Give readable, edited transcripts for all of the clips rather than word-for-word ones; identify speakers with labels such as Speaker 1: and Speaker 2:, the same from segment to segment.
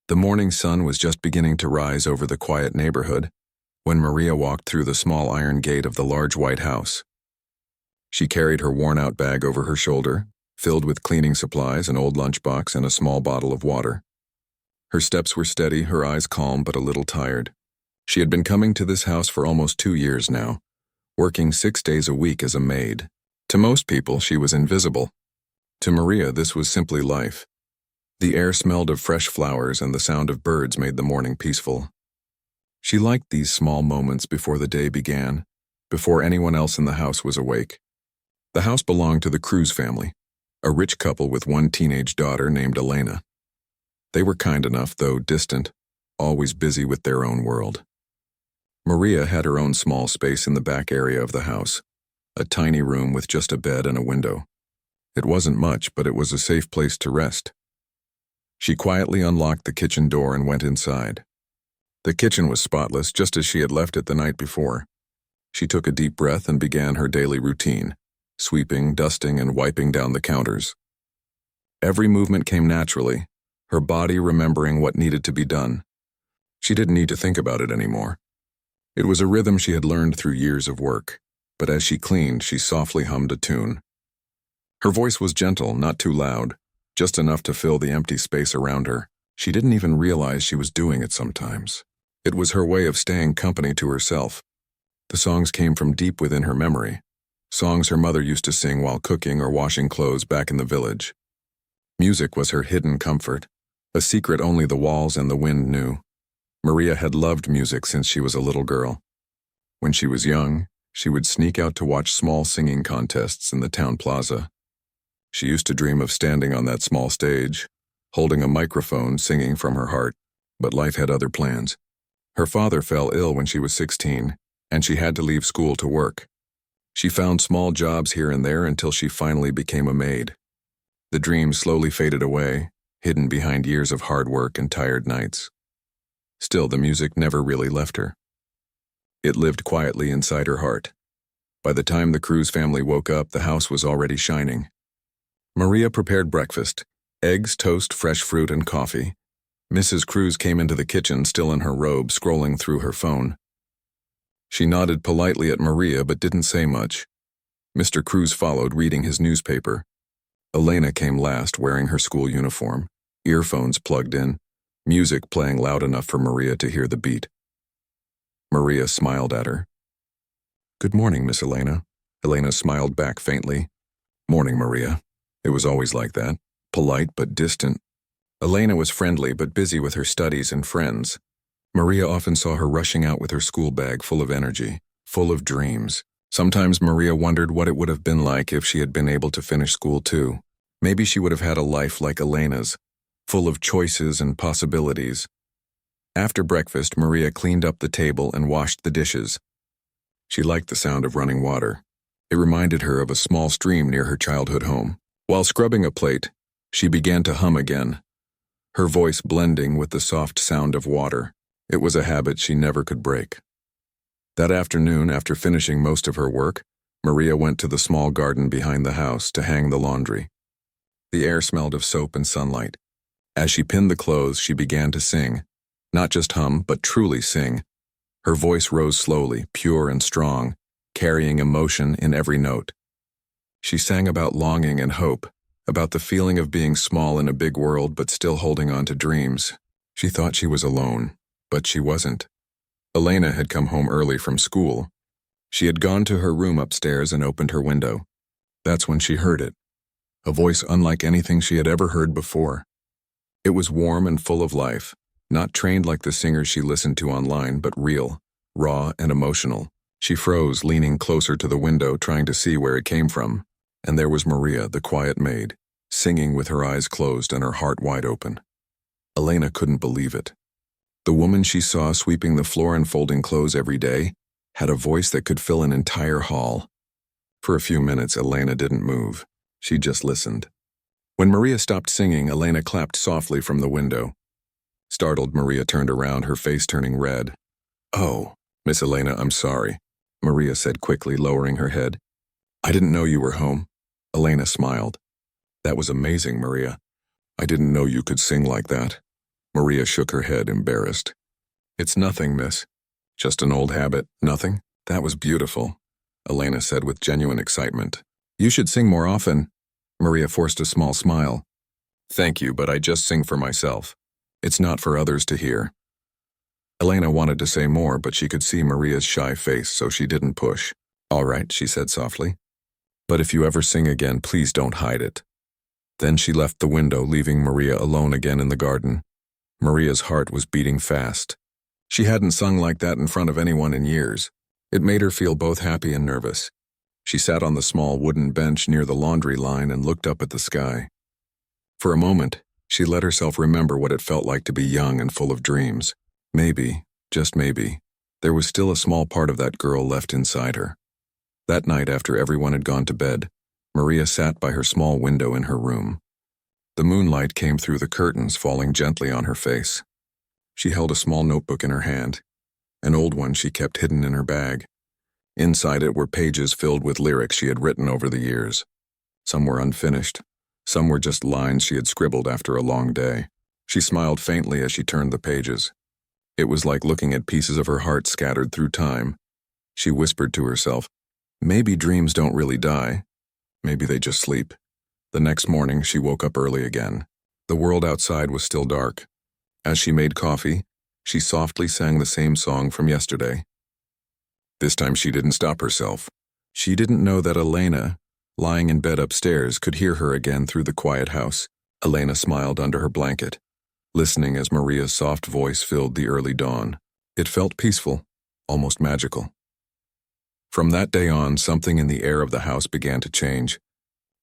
Speaker 1: The morning sun was just beginning to rise over the quiet neighborhood when Maria walked through the small iron gate of the large white house. She carried her worn-out bag over her shoulder, filled with cleaning supplies, an old lunchbox, and a small bottle of water. Her steps were steady, her eyes calm but a little tired. She had been coming to this house for almost 2 years now, working 6 days a week as a maid. To most people, she was invisible. To Maria, this was simply life. The air smelled of fresh flowers and the sound of birds made the morning peaceful. She liked these small moments before the day began, before anyone else in the house was awake. The house belonged to the Cruz family, a rich couple with one teenage daughter named Elena. They were kind enough, though distant, always busy with their own world. Maria had her own small space in the back area of the house, a tiny room with just a bed and a window. It wasn't much, but it was a safe place to rest. She quietly unlocked the kitchen door and went inside. The kitchen was spotless, just as she had left it the night before. She took a deep breath and began her daily routine, sweeping, dusting, and wiping down the counters. Every movement came naturally, her body remembering what needed to be done. She didn't need to think about it anymore. It was a rhythm she had learned through years of work, but as she cleaned, she softly hummed a tune. Her voice was gentle, not too loud, just enough to fill the empty space around her. She didn't even realize she was doing it sometimes. It was her way of staying company to herself. The songs came from deep within her memory, songs her mother used to sing while cooking or washing clothes back in the village. Music was her hidden comfort, a secret only the walls and the wind knew. Maria had loved music since she was a little girl. When she was young, she would sneak out to watch small singing contests in the town plaza. She used to dream of standing on that small stage, holding a microphone, singing from her heart, but life had other plans. Her father fell ill when she was 16, and she had to leave school to work. She found small jobs here and there until she finally became a maid. The dream slowly faded away, hidden behind years of hard work and tired nights. Still, the music never really left her. It lived quietly inside her heart. By the time the Cruz family woke up, the house was already shining. Maria prepared breakfast, eggs, toast, fresh fruit, and coffee. Mrs. Cruz came into the kitchen, still in her robe, scrolling through her phone. She nodded politely at Maria but didn't say much. Mr. Cruz followed, reading his newspaper. Elena came last, wearing her school uniform, earphones plugged in, music playing loud enough for Maria to hear the beat. Maria smiled at her. "Good morning, Miss Elena." Elena smiled back faintly. "Morning, Maria." It was always like that, polite but distant. Elena was friendly but busy with her studies and friends. Maria often saw her rushing out with her school bag full of energy, full of dreams. Sometimes Maria wondered what it would have been like if she had been able to finish school too. Maybe she would have had a life like Elena's, full of choices and possibilities. After breakfast, Maria cleaned up the table and washed the dishes. She liked the sound of running water. It reminded her of a small stream near her childhood home. While scrubbing a plate, she began to hum again, her voice blending with the soft sound of water. It was a habit she never could break. That afternoon, after finishing most of her work, Maria went to the small garden behind the house to hang the laundry. The air smelled of soap and sunlight. As she pinned the clothes, she began to sing. Not just hum, but truly sing. Her voice rose slowly, pure and strong, carrying emotion in every note. She sang about longing and hope, about the feeling of being small in a big world but still holding on to dreams. She thought she was alone, but she wasn't. Elena had come home early from school. She had gone to her room upstairs and opened her window. That's when she heard it, a voice unlike anything she had ever heard before. It was warm and full of life, not trained like the singers she listened to online, but real, raw, and emotional. She froze, leaning closer to the window, trying to see where it came from. And there was Maria, the quiet maid, singing with her eyes closed and her heart wide open. Elena couldn't believe it. The woman she saw sweeping the floor and folding clothes every day had a voice that could fill an entire hall. For a few minutes, Elena didn't move. She just listened. When Maria stopped singing, Elena clapped softly from the window. Startled, Maria turned around, her face turning red. "Oh, Miss Elena, I'm sorry," Maria said quickly, lowering her head. "I didn't know you were home." Elena smiled. "That was amazing, Maria. I didn't know you could sing like that." Maria shook her head, embarrassed. It's nothing, miss. Just an old habit. Nothing? That was beautiful, Elena said with genuine excitement. You should sing more often. Maria forced a small smile. Thank you, but I just sing for myself. It's not for others to hear. Elena wanted to say more, but she could see Maria's shy face, so she didn't push. All right, she said softly. But if you ever sing again, please don't hide it. Then she left the window, leaving Maria alone again in the garden. Maria's heart was beating fast. She hadn't sung like that in front of anyone in years. It made her feel both happy and nervous. She sat on the small wooden bench near the laundry line and looked up at the sky. For a moment, she let herself remember what it felt like to be young and full of dreams. Maybe, just maybe, there was still a small part of that girl left inside her. That night, after everyone had gone to bed, Maria sat by her small window in her room. The moonlight came through the curtains, falling gently on her face. She held a small notebook in her hand, an old one she kept hidden in her bag. Inside it were pages filled with lyrics she had written over the years. Some were unfinished. Some were just lines she had scribbled after a long day. She smiled faintly as she turned the pages. It was like looking at pieces of her heart scattered through time. She whispered to herself, maybe dreams don't really die. Maybe they just sleep. The next morning, she woke up early again. The world outside was still dark. As she made coffee, she softly sang the same song from yesterday. This time she didn't stop herself. She didn't know that Elena, lying in bed upstairs, could hear her again through the quiet house. Elena smiled under her blanket, listening as Maria's soft voice filled the early dawn. It felt peaceful, almost magical. From that day on, something in the air of the house began to change.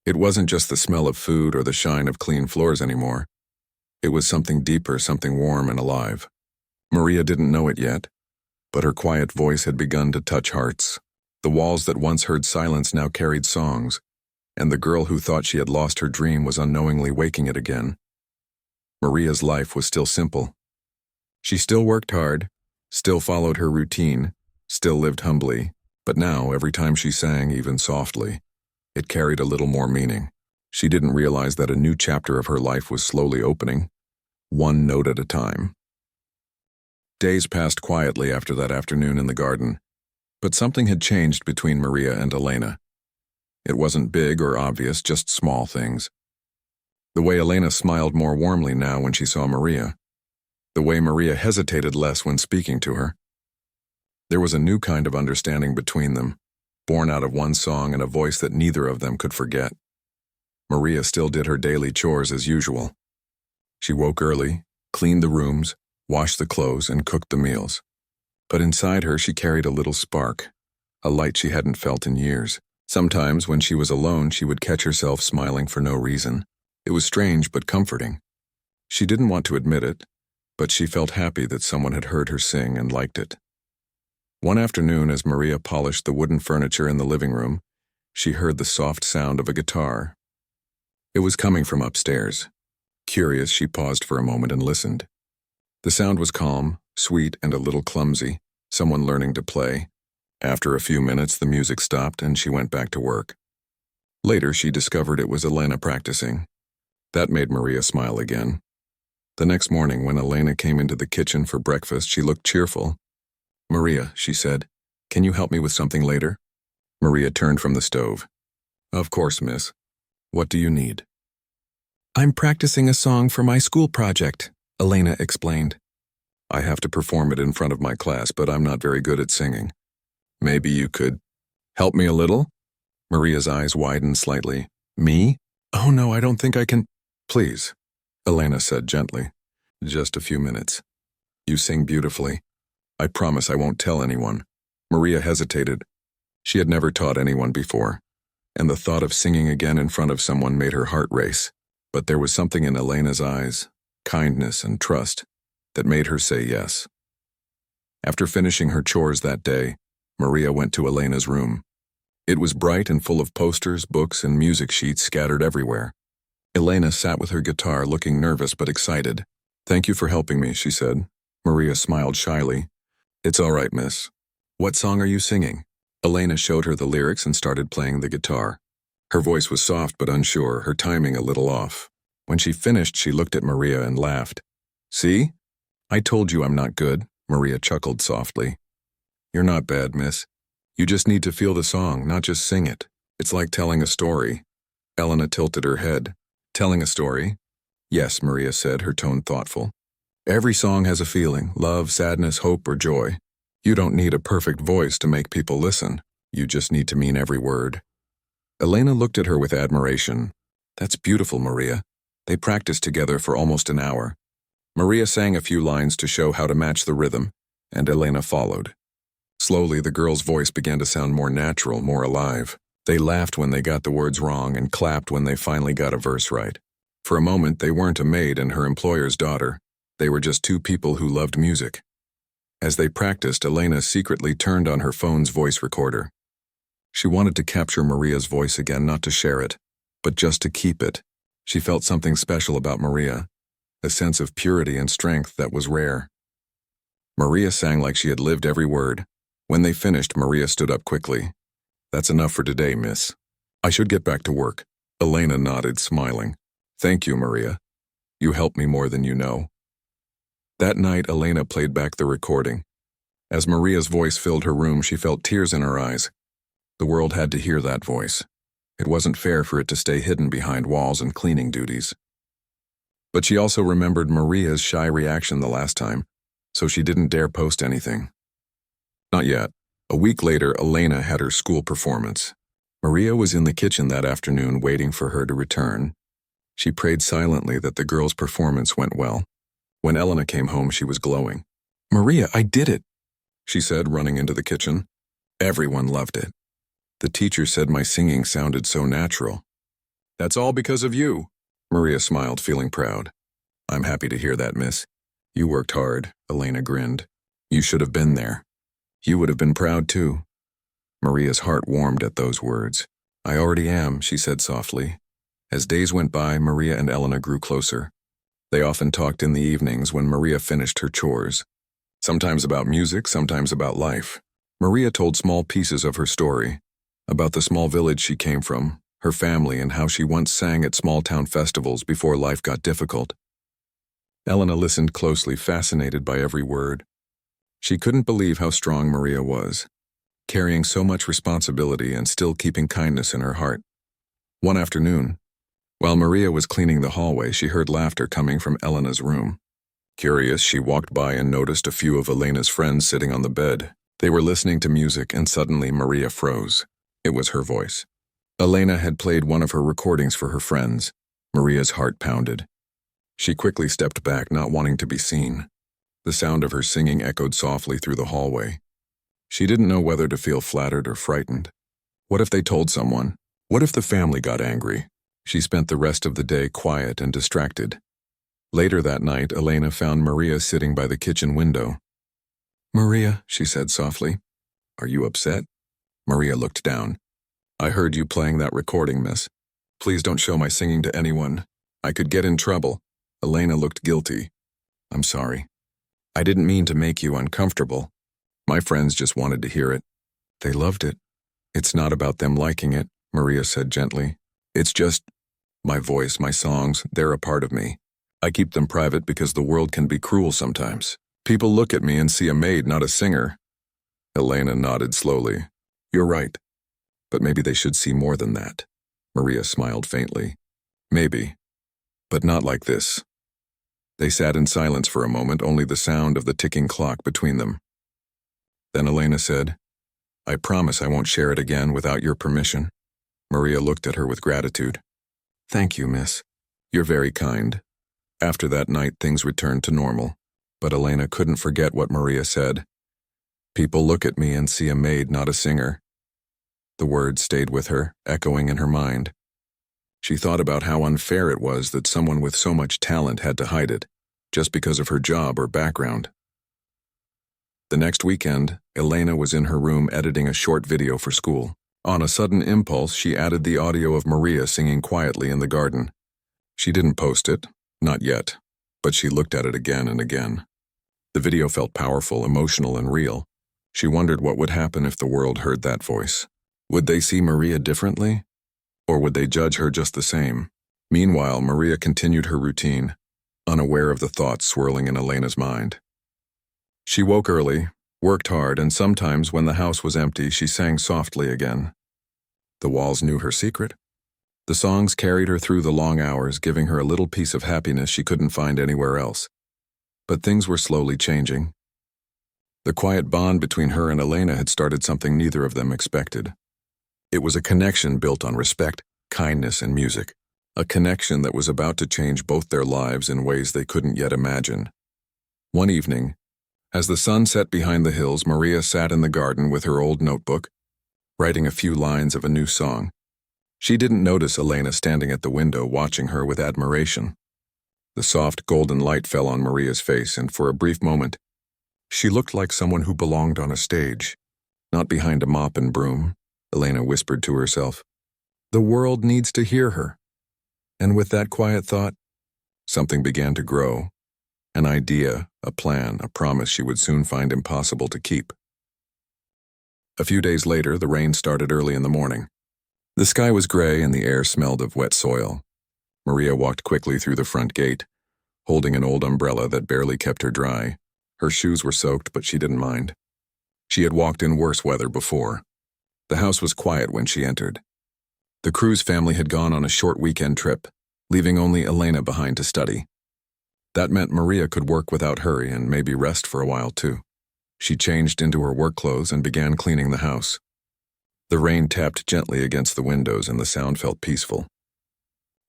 Speaker 1: It wasn't just the smell of food or the shine of clean floors anymore. It was something deeper, something warm and alive. Maria didn't know it yet, but her quiet voice had begun to touch hearts. The walls that once heard silence now carried songs, and the girl who thought she had lost her dream was unknowingly waking it again. Maria's life was still simple. She still worked hard, still followed her routine, still lived humbly, but now, every time she sang, even softly, it carried a little more meaning. She didn't realize that a new chapter of her life was slowly opening, one note at a time. Days passed quietly after that afternoon in the garden, but something had changed between Maria and Elena. It wasn't big or obvious, just small things. The way Elena smiled more warmly now when she saw Maria. The way Maria hesitated less when speaking to her. There was a new kind of understanding between them, born out of one song and a voice that neither of them could forget. Maria still did her daily chores as usual. She woke early, cleaned the rooms, washed the clothes, and cooked the meals. But inside her she carried a little spark, a light she hadn't felt in years. Sometimes, when she was alone, she would catch herself smiling for no reason. It was strange but comforting. She didn't want to admit it, but she felt happy that someone had heard her sing and liked it. One afternoon, as Maria polished the wooden furniture in the living room, she heard the soft sound of a guitar. It was coming from upstairs. Curious, she paused for a moment and listened. The sound was calm, sweet, and a little clumsy, someone learning to play. After a few minutes, the music stopped and she went back to work. Later, she discovered it was Elena practicing. That made Maria smile again. The next morning, when Elena came into the kitchen for breakfast, she looked cheerful. Maria, she said, can you help me with something later? Maria turned from the stove. Of course, miss. What do you need? I'm practicing a song for my school project, Elena explained. I have to perform it in front of my class, but I'm not very good at singing. Maybe you could help me a little? Maria's eyes widened slightly. Me? Oh no, I don't think I can. Please, Elena said gently. Just a few minutes. You sing beautifully. I promise I won't tell anyone. Maria hesitated. She had never taught anyone before, and the thought of singing again in front of someone made her heart race. But there was something in Elena's eyes, kindness and trust, that made her say yes. After finishing her chores that day, Maria went to Elena's room. It was bright and full of posters, books, and music sheets scattered everywhere. Elena sat with her guitar, looking nervous but excited. Thank you for helping me, she said. Maria smiled shyly. It's all right, miss. What song are you singing? Elena showed her the lyrics and started playing the guitar. Her voice was soft but unsure, her timing a little off. When she finished, she looked at Maria and laughed. See? I told you I'm not good, Maria chuckled softly. You're not bad, miss. You just need to feel the song, not just sing it. It's like telling a story. Elena tilted her head. Telling a story? Yes, Maria said, her tone thoughtful. Every song has a feeling, love, sadness, hope, or joy. You don't need a perfect voice to make people listen. You just need to mean every word. Elena looked at her with admiration. That's beautiful, Maria. They practiced together for almost an hour. Maria sang a few lines to show how to match the rhythm, and Elena followed. Slowly, the girl's voice began to sound more natural, more alive. They laughed when they got the words wrong and clapped when they finally got a verse right. For a moment, they weren't a maid and her employer's daughter. They were just two people who loved music. As they practiced, Elena secretly turned on her phone's voice recorder. She wanted to capture Maria's voice again, not to share it, but just to keep it. She felt something special about Maria, a sense of purity and strength that was rare. Maria sang like she had lived every word. When they finished, Maria stood up quickly. That's enough for today, miss. I should get back to work. Elena nodded, smiling. Thank you, Maria. You helped me more than you know. That night, Elena played back the recording. As Maria's voice filled her room, she felt tears in her eyes. The world had to hear that voice. It wasn't fair for it to stay hidden behind walls and cleaning duties. But she also remembered Maria's shy reaction the last time, so she didn't dare post anything. Not yet. A week later, Elena had her school performance. Maria was in the kitchen that afternoon waiting for her to return. She prayed silently that the girl's performance went well. When Elena came home, she was glowing. Maria, I did it, she said, running into the kitchen. Everyone loved it. The teacher said my singing sounded so natural. That's all because of you. Maria smiled, feeling proud. I'm happy to hear that, miss. You worked hard, Elena grinned. You should have been there. You would have been proud too. Maria's heart warmed at those words. I already am, she said softly. As days went by, Maria and Elena grew closer. They often talked in the evenings when Maria finished her chores. Sometimes about music, sometimes about life. Maria told small pieces of her story, about the small village she came from, her family, and how she once sang at small-town festivals before life got difficult. Elena listened closely, fascinated by every word. She couldn't believe how strong Maria was, carrying so much responsibility and still keeping kindness in her heart. One afternoon, while Maria was cleaning the hallway, she heard laughter coming from Elena's room. Curious, she walked by and noticed a few of Elena's friends sitting on the bed. They were listening to music, and suddenly Maria froze. It was her voice. Elena had played one of her recordings for her friends. Maria's heart pounded. She quickly stepped back, not wanting to be seen. The sound of her singing echoed softly through the hallway. She didn't know whether to feel flattered or frightened. What if they told someone? What if the family got angry? She spent the rest of the day quiet and distracted. Later that night, Elena found Maria sitting by the kitchen window. Maria, she said softly, are you upset? Maria looked down. I heard you playing that recording, miss. Please don't show my singing to anyone. I could get in trouble. Elena looked guilty. I'm sorry. I didn't mean to make you uncomfortable. My friends just wanted to hear it. They loved it. It's not about them liking it, Maria said gently. It's just my voice, my songs, they're a part of me. I keep them private because the world can be cruel sometimes. People look at me and see a maid, not a singer. Elena nodded slowly. You're right. But maybe they should see more than that. Maria smiled faintly. Maybe. But not like this. They sat in silence for a moment, only the sound of the ticking clock between them. Then Elena said, I promise I won't share it again without your permission. Maria looked at her with gratitude. Thank you, miss. You're very kind. After that night, things returned to normal, but Elena couldn't forget what Maria said. People look at me and see a maid, not a singer. The words stayed with her, echoing in her mind. She thought about how unfair it was that someone with so much talent had to hide it, just because of her job or background. The next weekend, Elena was in her room editing a short video for school. On a sudden impulse, she added the audio of Maria singing quietly in the garden. She didn't post it, not yet, but she looked at it again and again. The video felt powerful, emotional, and real. She wondered what would happen if the world heard that voice. Would they see Maria differently? Or would they judge her just the same? Meanwhile, Maria continued her routine. unaware of the thoughts swirling in Elena's mind. She woke early, worked hard, and sometimes when the house was empty, she sang softly again. The walls knew her secret. The songs carried her through the long hours, giving her a little piece of happiness she couldn't find anywhere else. But things were slowly changing. The quiet bond between her and Elena had started something neither of them expected. It was a connection built on respect, kindness, and music. A connection that was about to change both their lives in ways they couldn't yet imagine. One evening, as the sun set behind the hills, Maria sat in the garden with her old notebook, writing a few lines of a new song. She didn't notice Elena standing at the window watching her with admiration. The soft golden light fell on Maria's face, and for a brief moment, she looked like someone who belonged on a stage, not behind a mop and broom. Elena whispered to herself, "The world needs to hear her." And with that quiet thought, something began to grow. An idea, a plan, a promise she would soon find impossible to keep. A few days later, the rain started early in the morning. The sky was gray and the air smelled of wet soil. Maria walked quickly through the front gate, holding an old umbrella that barely kept her dry. Her shoes were soaked, but she didn't mind. She had walked in worse weather before. The house was quiet when she entered. The Cruz family had gone on a short weekend trip, leaving only Elena behind to study. That meant Maria could work without hurry and maybe rest for a while too. She changed into her work clothes and began cleaning the house. The rain tapped gently against the windows and the sound felt peaceful.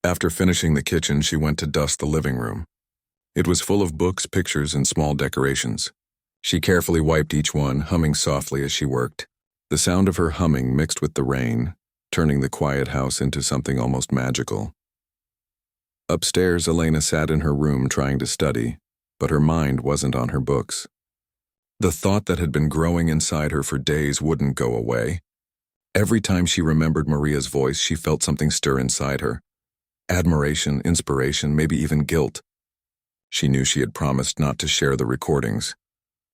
Speaker 1: After finishing the kitchen, she went to dust the living room. It was full of books, pictures, and small decorations. She carefully wiped each one, humming softly as she worked. The sound of her humming mixed with the rain, turning the quiet house into something almost magical. Upstairs, Elena sat in her room trying to study, but her mind wasn't on her books. The thought that had been growing inside her for days wouldn't go away. Every time she remembered Maria's voice, she felt something stir inside her. Admiration, inspiration, maybe even guilt. She knew she had promised not to share the recordings,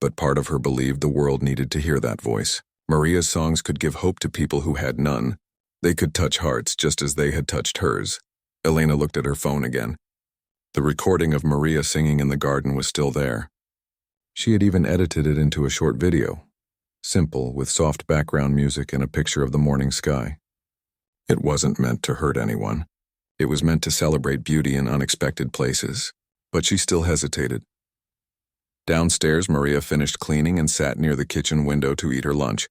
Speaker 1: but part of her believed the world needed to hear that voice. Maria's songs could give hope to people who had none. They could touch hearts just as they had touched hers. Elena looked at her phone again. The recording of Maria singing in the garden was still there. She had even edited it into a short video, simple, with soft background music and a picture of the morning sky. It wasn't meant to hurt anyone. It was meant to celebrate beauty in unexpected places, but she still hesitated. Downstairs, Maria finished cleaning and sat near the kitchen window to eat her lunch.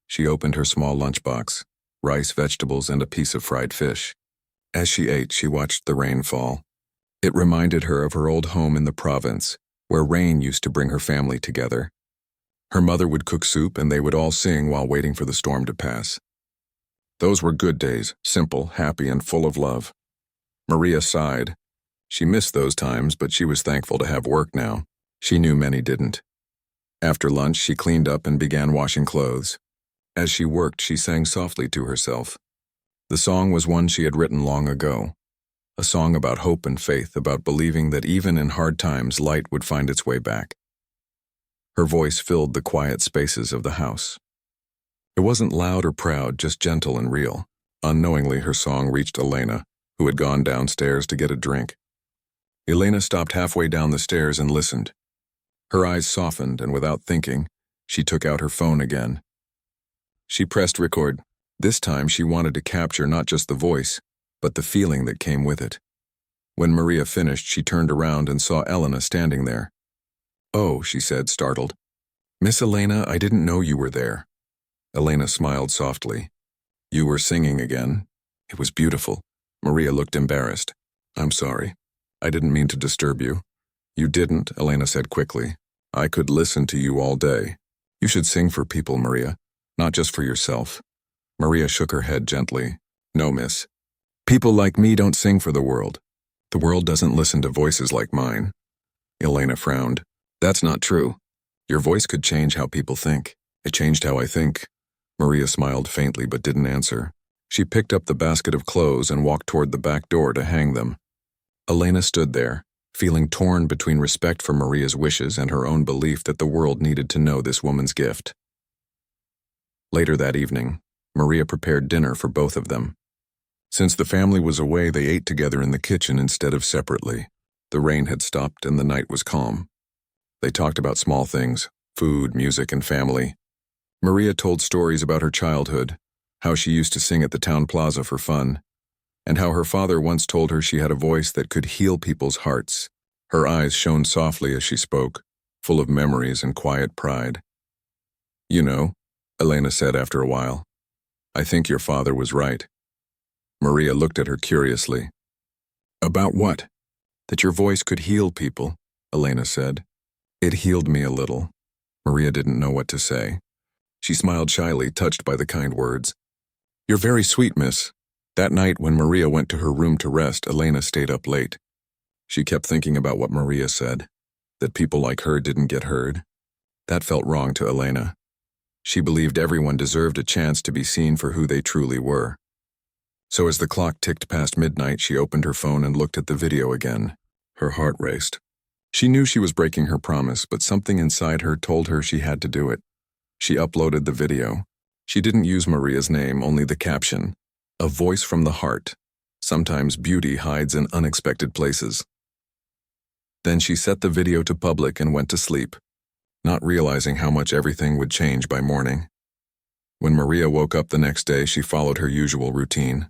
Speaker 1: She opened her small lunchbox, rice, vegetables, and a piece of fried fish. As she ate, she watched the rain fall. It reminded her of her old home in the province, where rain used to bring her family together. Her mother would cook soup and they would all sing while waiting for the storm to pass. Those were good days, simple, happy, and full of love. Maria sighed. She missed those times, but she was thankful to have work now. She knew many didn't. After lunch, she cleaned up and began washing clothes. As she worked, she sang softly to herself. The song was one she had written long ago. A song about hope and faith, about believing that even in hard times, light would find its way back. Her voice filled the quiet spaces of the house. It wasn't loud or proud, just gentle and real. Unknowingly, her song reached Elena, who had gone downstairs to get a drink. Elena stopped halfway down the stairs and listened. Her eyes softened, and without thinking, she took out her phone again. She pressed record. This time she wanted to capture not just the voice, but the feeling that came with it. When Maria finished, she turned around and saw Elena standing there. "Oh," she said, startled. "Miss Elena, I didn't know you were there." Elena smiled softly. "You were singing again. It was beautiful." Maria looked embarrassed. "I'm sorry. I didn't mean to disturb you." "You didn't," Elena said quickly. "I could listen to you all day. You should sing for people, Maria, not just for yourself." Maria shook her head gently. "No, miss. People like me don't sing for the world. The world doesn't listen to voices like mine." Elena frowned. "That's not true. Your voice could change how people think." "It changed how I think." Maria smiled faintly but didn't answer. She picked up the basket of clothes and walked toward the back door to hang them. Elena stood there, feeling torn between respect for Maria's wishes and her own belief that the world needed to know this woman's gift. Later that evening, Maria prepared dinner for both of them. Since the family was away, they ate together in the kitchen instead of separately. The rain had stopped and the night was calm. They talked about small things, food, music, and family. Maria told stories about her childhood, how she used to sing at the town plaza for fun, and how her father once told her she had a voice that could heal people's hearts. Her eyes shone softly as she spoke, full of memories and quiet pride. You know, Elena said after a while, I think your father was right. Maria looked at her curiously. About what? That your voice could heal people, Elena said. It healed me a little. Maria didn't know what to say. She smiled shyly, touched by the kind words. You're very sweet, miss. That night when Maria went to her room to rest, Elena stayed up late. She kept thinking about what Maria said, that people like her didn't get heard. That felt wrong to Elena. She believed everyone deserved a chance to be seen for who they truly were. So as the clock ticked past midnight, she opened her phone and looked at the video again. Her heart raced. She knew she was breaking her promise, but something inside her told her she had to do it. She uploaded the video. She didn't use Maria's name, only the caption. A voice from the heart. Sometimes beauty hides in unexpected places. Then she set the video to public and went to sleep, not realizing how much everything would change by morning. When Maria woke up the next day, she followed her usual routine.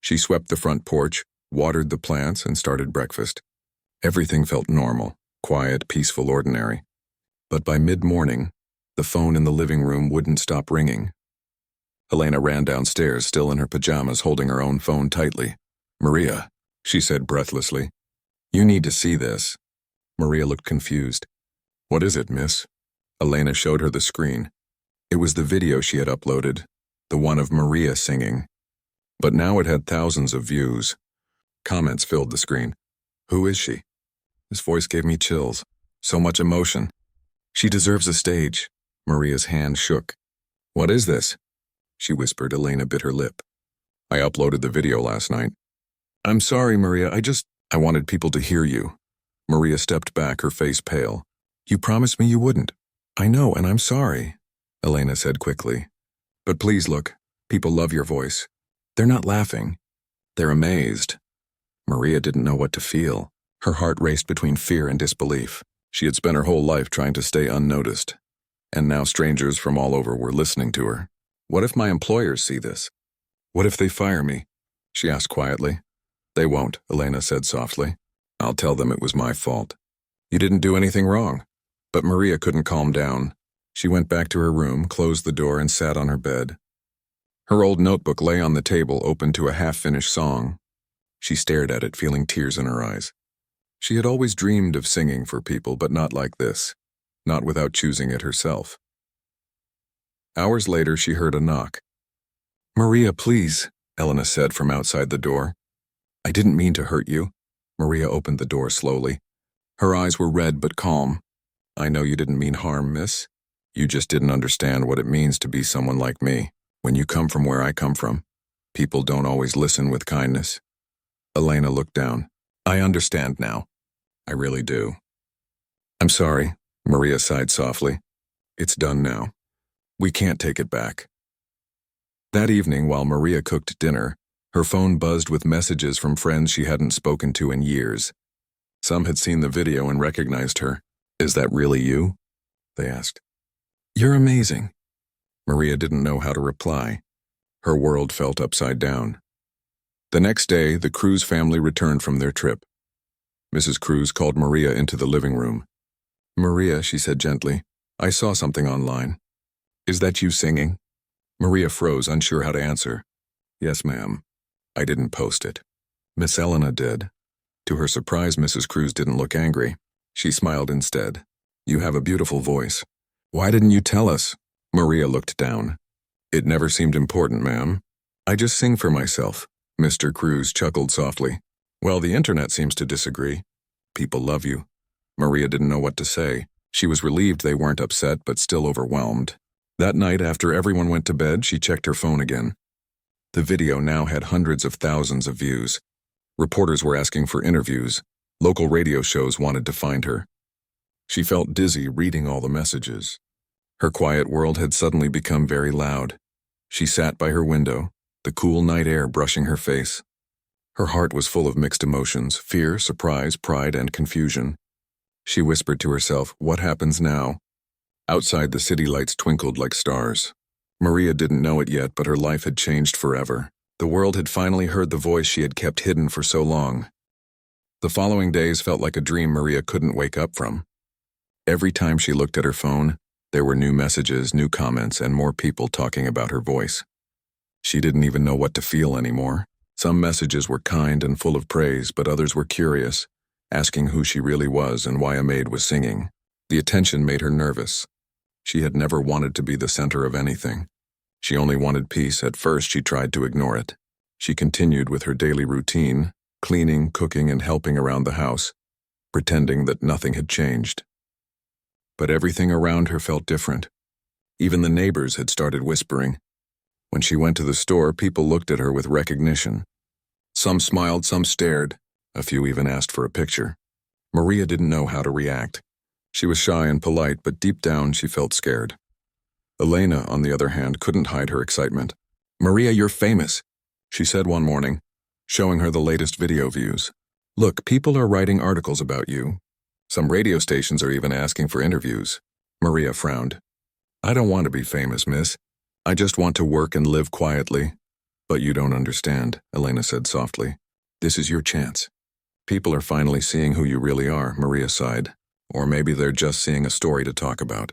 Speaker 1: She swept the front porch, watered the plants, and started breakfast. Everything felt normal, quiet, peaceful, ordinary. But by mid-morning, the phone in the living room wouldn't stop ringing. Elena ran downstairs, still in her pajamas, holding her own phone tightly. Maria, she said breathlessly. You need to see this. Maria looked confused. What is it, miss? Elena showed her the screen. It was the video she had uploaded, the one of Maria singing. But now it had thousands of views. Comments filled the screen. Who is she? His voice gave me chills. So much emotion. She deserves a stage. Maria's hand shook. What is this? She whispered. Elena bit her lip. I uploaded the video last night. I'm sorry, Maria. I wanted people to hear you. Maria stepped back, her face pale. You promised me you wouldn't. I know, and I'm sorry, Elena said quickly. But please look. People love your voice. They're not laughing. They're amazed. Maria didn't know what to feel. Her heart raced between fear and disbelief. She had spent her whole life trying to stay unnoticed. And now strangers from all over were listening to her. What if my employers see this? What if they fire me? She asked quietly. They won't, Elena said softly. I'll tell them it was my fault. You didn't do anything wrong. But Maria couldn't calm down. She went back to her room, closed the door, and sat on her bed. Her old notebook lay on the table, open to a half-finished song. She stared at it, feeling tears in her eyes. She had always dreamed of singing for people, but not like this. Not without choosing it herself. Hours later, she heard a knock. Maria, please, Elena said from outside the door. I didn't mean to hurt you. Maria opened the door slowly. Her eyes were red but calm. I know you didn't mean harm, miss. You just didn't understand what it means to be someone like me. When you come from where I come from, people don't always listen with kindness. Elena looked down. I understand now. I really do. I'm sorry, Maria sighed softly. It's done now. We can't take it back. That evening, while Maria cooked dinner, her phone buzzed with messages from friends she hadn't spoken to in years. Some had seen the video and recognized her. Is that really you? They asked. You're amazing. Maria didn't know how to reply. Her world felt upside down. The next day, the Cruz family returned from their trip. Mrs. Cruz called Maria into the living room. Maria, she said gently, I saw something online. Is that you singing? Maria froze, unsure how to answer. Yes, ma'am. I didn't post it. Miss Elena did. To her surprise, Mrs. Cruz didn't look angry. She smiled instead. You have a beautiful voice. Why didn't you tell us? Maria looked down. It never seemed important, ma'am. I just sing for myself. Mr. Cruz chuckled softly. Well, the internet seems to disagree. People love you. Maria didn't know what to say. She was relieved they weren't upset, but still overwhelmed. That night, after everyone went to bed, she checked her phone again. The video now had hundreds of thousands of views. Reporters were asking for interviews. Local radio shows wanted to find her. She felt dizzy reading all the messages. Her quiet world had suddenly become very loud. She sat by her window, the cool night air brushing her face. Her heart was full of mixed emotions, fear, surprise, pride, and confusion. She whispered to herself, "What happens now?" Outside, the city lights twinkled like stars. Maria didn't know it yet, but her life had changed forever. The world had finally heard the voice she had kept hidden for so long. The following days felt like a dream Maria couldn't wake up from. Every time she looked at her phone, there were new messages, new comments, and more people talking about her voice. She didn't even know what to feel anymore. Some messages were kind and full of praise, but others were curious, asking who she really was and why a maid was singing. The attention made her nervous. She had never wanted to be the center of anything. She only wanted peace. At first, she tried to ignore it. She continued with her daily routine, cleaning, cooking, and helping around the house, pretending that nothing had changed. But everything around her felt different. Even the neighbors had started whispering. When she went to the store, people looked at her with recognition. Some smiled, some stared. A few even asked for a picture. Maria didn't know how to react. She was shy and polite, but deep down she felt scared. Elena, on the other hand, couldn't hide her excitement. "Maria, you're famous," she said one morning, showing her the latest video views. "Look, people are writing articles about you. Some radio stations are even asking for interviews." Maria frowned. "I don't want to be famous, miss. I just want to work and live quietly." "But you don't understand," Elena said softly. "This is your chance. People are finally seeing who you really are," Maria sighed. "Or maybe they're just seeing a story to talk about.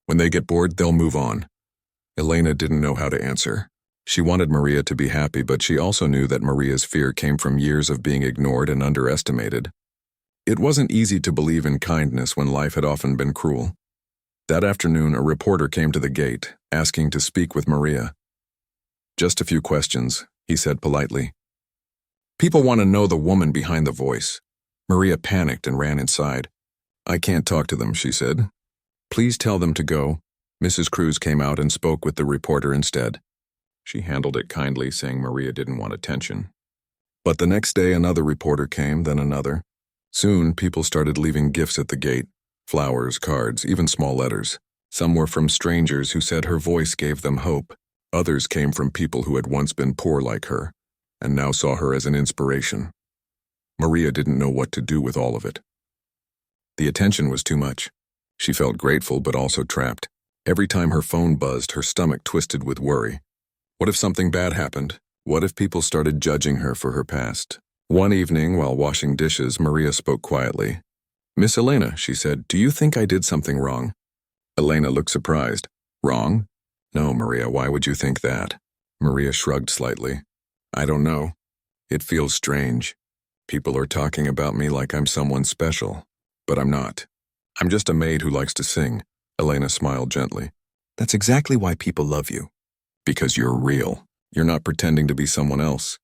Speaker 1: When they get bored, they'll move on." Elena didn't know how to answer. She wanted Maria to be happy, but she also knew that Maria's fear came from years of being ignored and underestimated. It wasn't easy to believe in kindness when life had often been cruel. That afternoon, a reporter came to the gate, asking to speak with Maria. "Just a few questions," he said politely. "People want to know the woman behind the voice." Maria panicked and ran inside. "I can't talk to them," she said. "Please tell them to go." Mrs. Cruz came out and spoke with the reporter instead. She handled it kindly, saying Maria didn't want attention. But the next day another reporter came, then another. Soon people started leaving gifts at the gate. Flowers, cards, even small letters. Some were from strangers who said her voice gave them hope. Others came from people who had once been poor like her, and now saw her as an inspiration. Maria didn't know what to do with all of it. The attention was too much. She felt grateful but also trapped. Every time her phone buzzed, her stomach twisted with worry. What if something bad happened? What if people started judging her for her past? One evening, while washing dishes, Maria spoke quietly. "Miss Elena," she said, "do you think I did something wrong?" Elena looked surprised. "Wrong? No, Maria, why would you think that?" Maria shrugged slightly. "I don't know. It feels strange. People are talking about me like I'm someone special, but I'm not. I'm just a maid who likes to sing." Elena smiled gently. "That's exactly why people love you. Because you're real. You're not pretending to be someone else."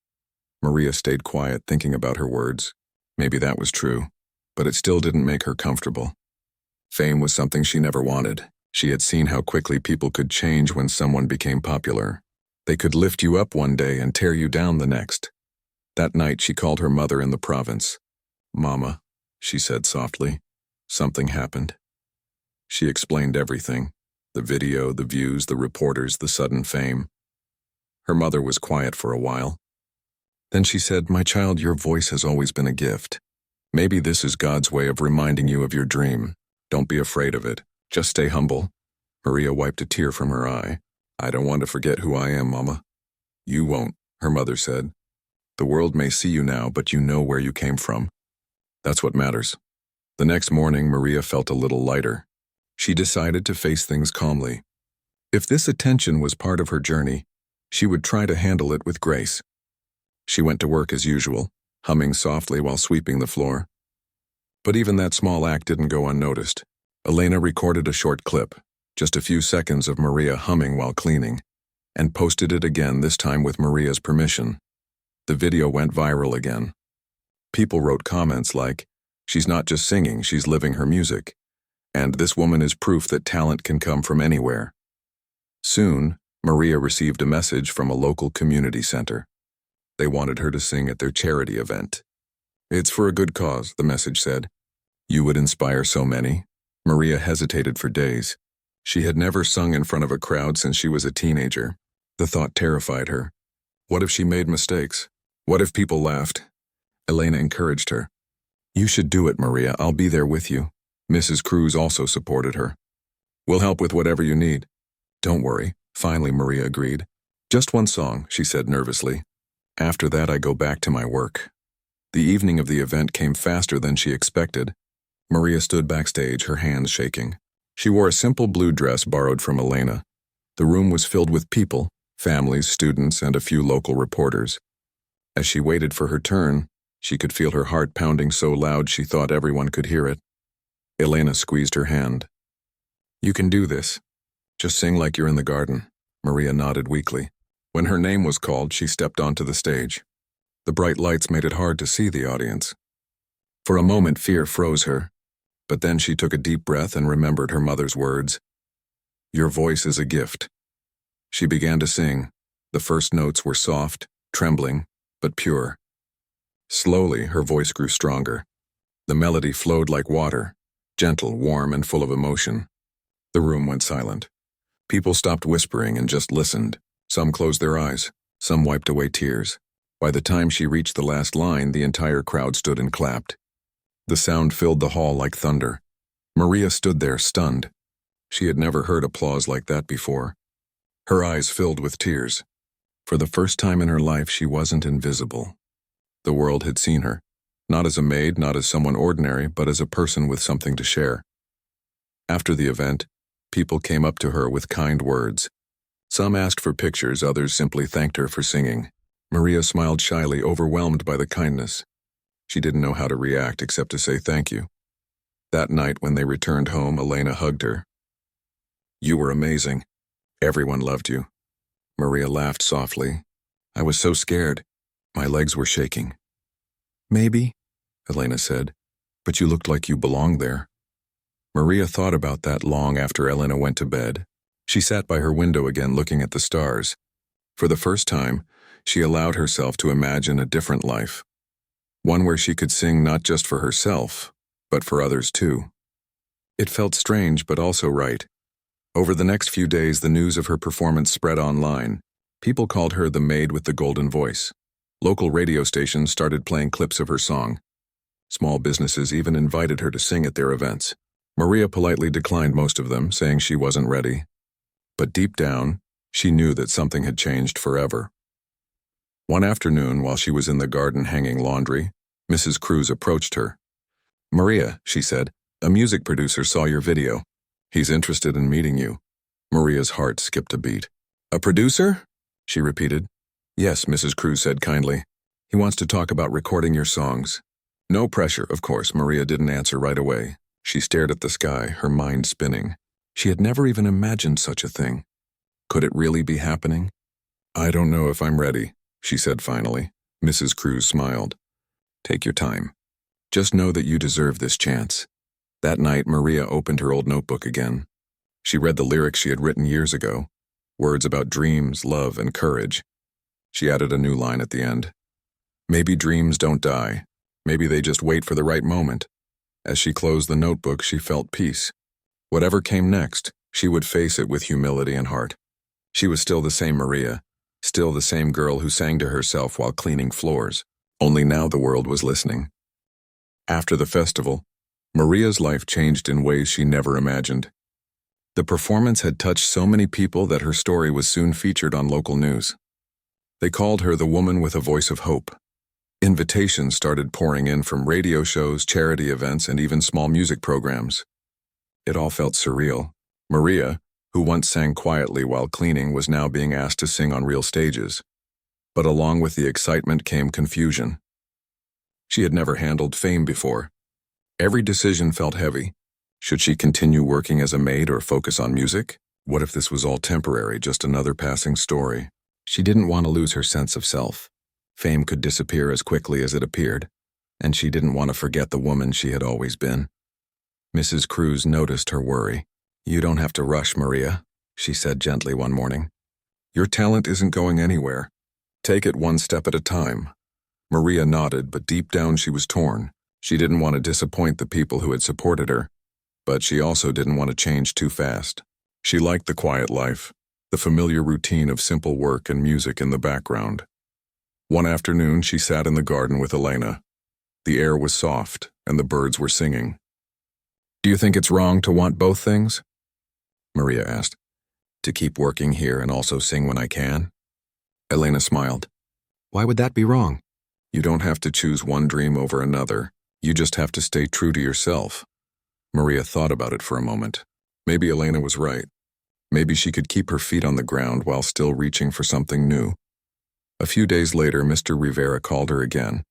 Speaker 1: Maria stayed quiet, thinking about her words. Maybe that was true, but it still didn't make her comfortable. Fame was something she never wanted. She had seen how quickly people could change when someone became popular. They could lift you up one day and tear you down the next. That night she called her mother in the province. "Mama," she said softly, "something happened." She explained everything. The video, the views, the reporters, the sudden fame. Her mother was quiet for a while. Then she said, "My child, your voice has always been a gift. Maybe this is God's way of reminding you of your dream. Don't be afraid of it. Just stay humble." Maria wiped a tear from her eye. "I don't want to forget who I am, Mama." "You won't," her mother said. "The world may see you now, but you know where you came from. That's what matters." The next morning, Maria felt a little lighter. She decided to face things calmly. If this attention was part of her journey, she would try to handle it with grace. She went to work as usual, humming softly while sweeping the floor. But even that small act didn't go unnoticed. Elena recorded a short clip, just a few seconds of Maria humming while cleaning, and posted it again, this time with Maria's permission. The video went viral again. People wrote comments like, "She's not just singing, she's living her music," and "This woman is proof that talent can come from anywhere." Soon, Maria received a message from a local community center. They wanted her to sing at their charity event. "It's for a good cause," the message said. "You would inspire so many." Maria hesitated for days. She had never sung in front of a crowd since she was a teenager. The thought terrified her. What if she made mistakes? What if people laughed? Elena encouraged her. You should do it, Maria. I'll be there with you. Mrs. Cruz also supported her. We'll help with whatever you need. Don't worry, finally Maria agreed. Just one song, she said nervously. After that I go back to my work. The evening of the event came faster than she expected. Maria stood backstage, her hands shaking. She wore a simple blue dress borrowed from Elena. The room was filled with people, families, students, and a few local reporters. As she waited for her turn, she could feel her heart pounding so loud she thought everyone could hear it. Elena squeezed her hand. You can do this. Just sing like you're in the garden. Maria nodded weakly. When her name was called, she stepped onto the stage. The bright lights made it hard to see the audience. For a moment, fear froze her, but then she took a deep breath and remembered her mother's words. Your voice is a gift. She began to sing. The first notes were soft, trembling, but pure. Slowly, her voice grew stronger. The melody flowed like water, gentle, warm, and full of emotion. The room went silent. People stopped whispering and just listened. Some closed their eyes. Some wiped away tears. By the time she reached the last line, the entire crowd stood and clapped. The sound filled the hall like thunder. Maria stood there, stunned. She had never heard applause like that before. Her eyes filled with tears. For the first time in her life, she wasn't invisible. The world had seen her, not as a maid, not as someone ordinary, but as a person with something to share. After the event, people came up to her with kind words. Some asked for pictures, others simply thanked her for singing. Maria smiled shyly, overwhelmed by the kindness. She didn't know how to react except to say thank you. That night, when they returned home, Elena hugged her. You were amazing. Everyone loved you. Maria laughed softly. I was so scared. My legs were shaking. Maybe, Elena said, but you looked like you belonged there. Maria thought about that long after Elena went to bed. She sat by her window again, looking at the stars. For the first time, she allowed herself to imagine a different life. One where she could sing not just for herself, but for others too. It felt strange, but also right. Over the next few days, the news of her performance spread online. People called her the Maid with the Golden Voice. Local radio stations started playing clips of her song. Small businesses even invited her to sing at their events. Maria politely declined most of them, saying she wasn't ready. But deep down, she knew that something had changed forever. One afternoon, while she was in the garden hanging laundry, Mrs. Cruz approached her. Maria, she said, a music producer saw your video. He's interested in meeting you. Maria's heart skipped a beat. A producer? She repeated. Yes, Mrs. Cruz said kindly. He wants to talk about recording your songs. No pressure, of course. Maria didn't answer right away. She stared at the sky, her mind spinning. She had never even imagined such a thing. Could it really be happening? I don't know if I'm ready, she said finally. Mrs. Cruz smiled. Take your time. Just know that you deserve this chance. That night, Maria opened her old notebook again. She read the lyrics she had written years ago, words about dreams, love, and courage. She added a new line at the end. Maybe dreams don't die. Maybe they just wait for the right moment. As she closed the notebook, she felt peace. Whatever came next, she would face it with humility and heart. She was still the same Maria, still the same girl who sang to herself while cleaning floors. Only now the world was listening. After the festival, Maria's life changed in ways she never imagined. The performance had touched so many people that her story was soon featured on local news. They called her the woman with a voice of hope. Invitations started pouring in from radio shows, charity events, and even small music programs. It all felt surreal. Maria, who once sang quietly while cleaning, was now being asked to sing on real stages. But along with the excitement came confusion. She had never handled fame before. Every decision felt heavy. Should she continue working as a maid or focus on music? What if this was all temporary, just another passing story? She didn't want to lose her sense of self. Fame could disappear as quickly as it appeared, and she didn't want to forget the woman she had always been. Mrs. Cruz noticed her worry. You don't have to rush, Maria, she said gently one morning. Your talent isn't going anywhere. Take it one step at a time. Maria nodded, but deep down she was torn. She didn't want to disappoint the people who had supported her, but she also didn't want to change too fast. She liked the quiet life, the familiar routine of simple work and music in the background. One afternoon, she sat in the garden with Elena. The air was soft, and the birds were singing. "Do you think it's wrong to want both things?" Maria asked. "To keep working here and also sing when I can?" Elena smiled. "Why would that be wrong?" "You don't have to choose one dream over another. You just have to stay true to yourself." Maria thought about it for a moment. Maybe Elena was right. Maybe she could keep her feet on the ground while still reaching for something new. A few days later, Mr. Rivera called her again.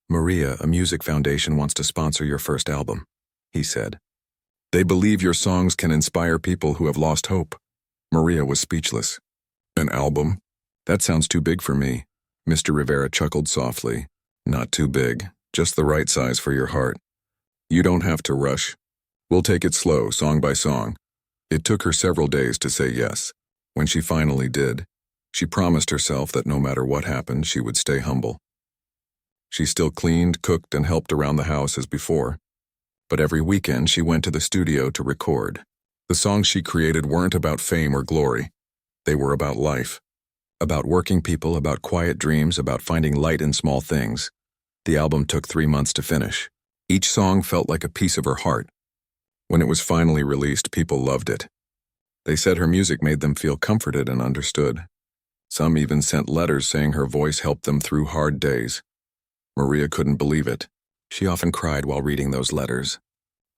Speaker 1: "Maria, a music foundation wants to sponsor your first album," he said. "They believe your songs can inspire people who have lost hope." Maria was speechless. "An album? That sounds too big for me." Mr. Rivera chuckled softly. "Not too big, just the right size for your heart. You don't have to rush. We'll take it slow, song by song." It took her several days to say yes. When she finally did, she promised herself that no matter what happened, she would stay humble. She still cleaned, cooked, and helped around the house as before. But every weekend she went to the studio to record. The songs she created weren't about fame or glory. They were about life. About working people, about quiet dreams, about finding light in small things. The album took 3 months to finish. Each song felt like a piece of her heart. When it was finally released, people loved it. They said her music made them feel comforted and understood. Some even sent letters saying her voice helped them through hard days. Maria couldn't believe it. She often cried while reading those letters.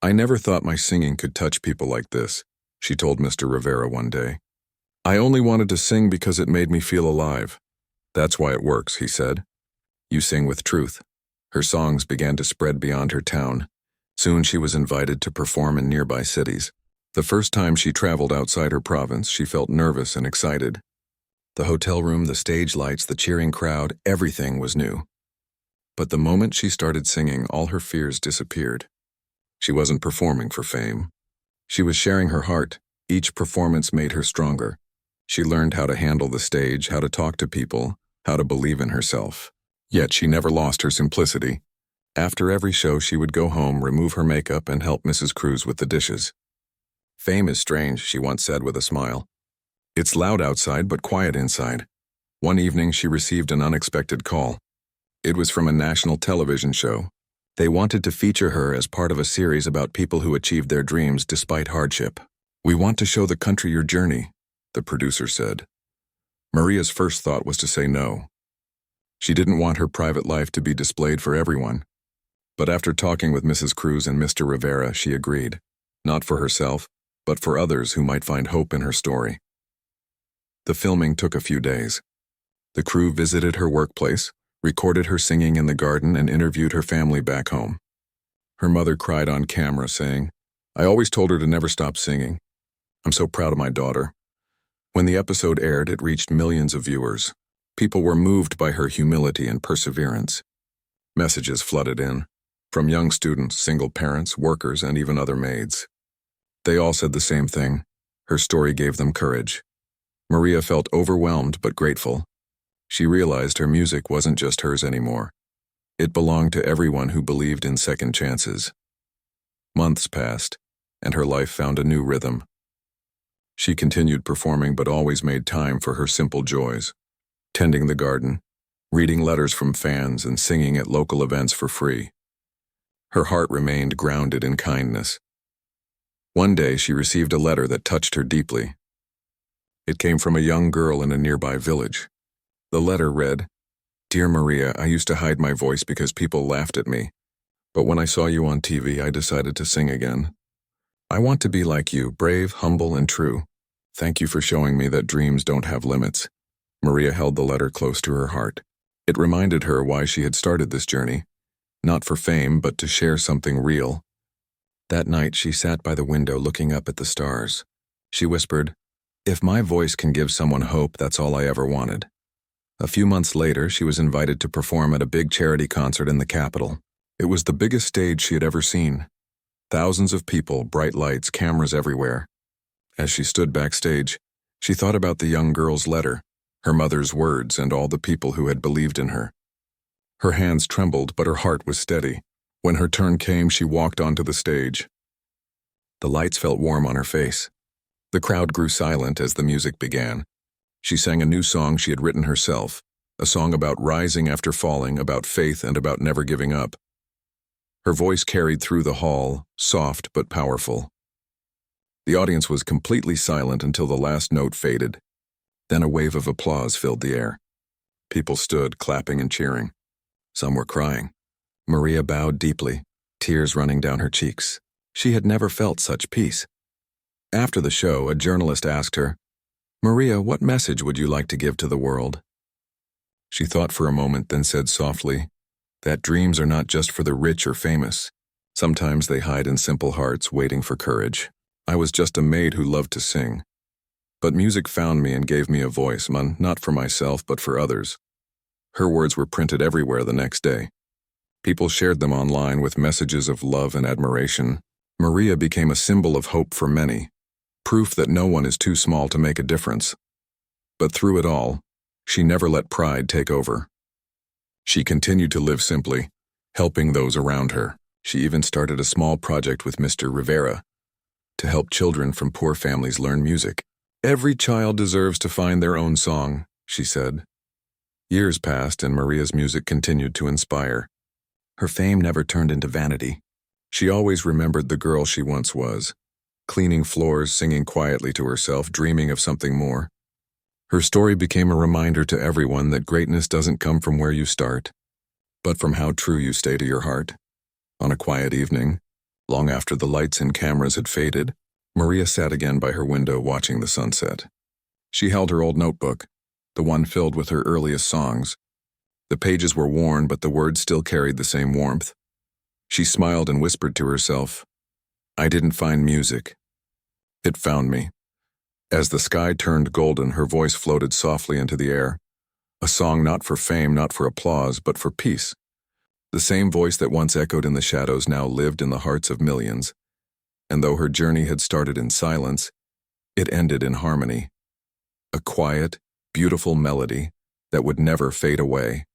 Speaker 1: "I never thought my singing could touch people like this," she told Mr. Rivera one day. "I only wanted to sing because it made me feel alive." "That's why it works," he said. "You sing with truth." Her songs began to spread beyond her town. Soon she was invited to perform in nearby cities. The first time she traveled outside her province, she felt nervous and excited. The hotel room, the stage lights, the cheering crowd, everything was new. But the moment she started singing, all her fears disappeared. She wasn't performing for fame. She was sharing her heart. Each performance made her stronger. She learned how to handle the stage, how to talk to people, how to believe in herself. Yet she never lost her simplicity. After every show, she would go home, remove her makeup, and help Mrs. Cruz with the dishes. "Fame is strange," she once said with a smile. "It's loud outside, but quiet inside." One evening, she received an unexpected call. It was from a national television show. They wanted to feature her as part of a series about people who achieved their dreams despite hardship. "We want to show the country your journey," the producer said. Maria's first thought was to say no. She didn't want her private life to be displayed for everyone. But after talking with Mrs. Cruz and Mr. Rivera, she agreed. Not for herself, but for others who might find hope in her story. The filming took a few days. The crew visited her workplace, recorded her singing in the garden, and interviewed her family back home. Her mother cried on camera, saying, "I always told her to never stop singing. I'm so proud of my daughter." When the episode aired, it reached millions of viewers. People were moved by her humility and perseverance. Messages flooded in, from young students, single parents, workers, and even other maids. They all said the same thing. Her story gave them courage. Maria felt overwhelmed but grateful. She realized her music wasn't just hers anymore. It belonged to everyone who believed in second chances. Months passed, and her life found a new rhythm. She continued performing but always made time for her simple joys. Tending the garden, reading letters from fans, and singing at local events for free. Her heart remained grounded in kindness. One day she received a letter that touched her deeply. It came from a young girl in a nearby village. The letter read, "Dear Maria, I used to hide my voice because people laughed at me. But when I saw you on TV, I decided to sing again. I want to be like you, brave, humble, and true. Thank you for showing me that dreams don't have limits." Maria held the letter close to her heart. It reminded her why she had started this journey. Not for fame, but to share something real. That night, she sat by the window looking up at the stars. She whispered, "If my voice can give someone hope, that's all I ever wanted." A few months later, she was invited to perform at a big charity concert in the capital. It was the biggest stage she had ever seen. Thousands of people, bright lights, cameras everywhere. As she stood backstage, she thought about the young girl's letter, her mother's words, and all the people who had believed in her. Her hands trembled, but her heart was steady. When her turn came, she walked onto the stage. The lights felt warm on her face. The crowd grew silent as the music began. She sang a new song she had written herself, a song about rising after falling, about faith, and about never giving up. Her voice carried through the hall, soft but powerful. The audience was completely silent until the last note faded. Then a wave of applause filled the air. People stood, clapping and cheering. Some were crying. Maria bowed deeply, tears running down her cheeks. She had never felt such peace. After the show, a journalist asked her, "Maria, what message would you like to give to the world?" She thought for a moment, then said softly, "That dreams are not just for the rich or famous. Sometimes they hide in simple hearts, waiting for courage. I was just a maid who loved to sing. But music found me and gave me a voice, not for myself, but for others." Her words were printed everywhere the next day. People shared them online with messages of love and admiration. Maria became a symbol of hope for many, proof that no one is too small to make a difference. But through it all, she never let pride take over. She continued to live simply, helping those around her. She even started a small project with Mr. Rivera to help children from poor families learn music. "Every child deserves to find their own song," she said. Years passed and Maria's music continued to inspire. Her fame never turned into vanity. She always remembered the girl she once was, cleaning floors, singing quietly to herself, dreaming of something more. Her story became a reminder to everyone that greatness doesn't come from where you start, but from how true you stay to your heart. On a quiet evening, long after the lights and cameras had faded, Maria sat again by her window watching the sunset. She held her old notebook, the one filled with her earliest songs. The pages were worn, but the words still carried the same warmth. She smiled and whispered to herself, "I didn't find music. It found me." As the sky turned golden, her voice floated softly into the air. A song not for fame, not for applause, but for peace. The same voice that once echoed in the shadows now lived in the hearts of millions. And though her journey had started in silence, it ended in harmony. A quiet, beautiful melody that would never fade away.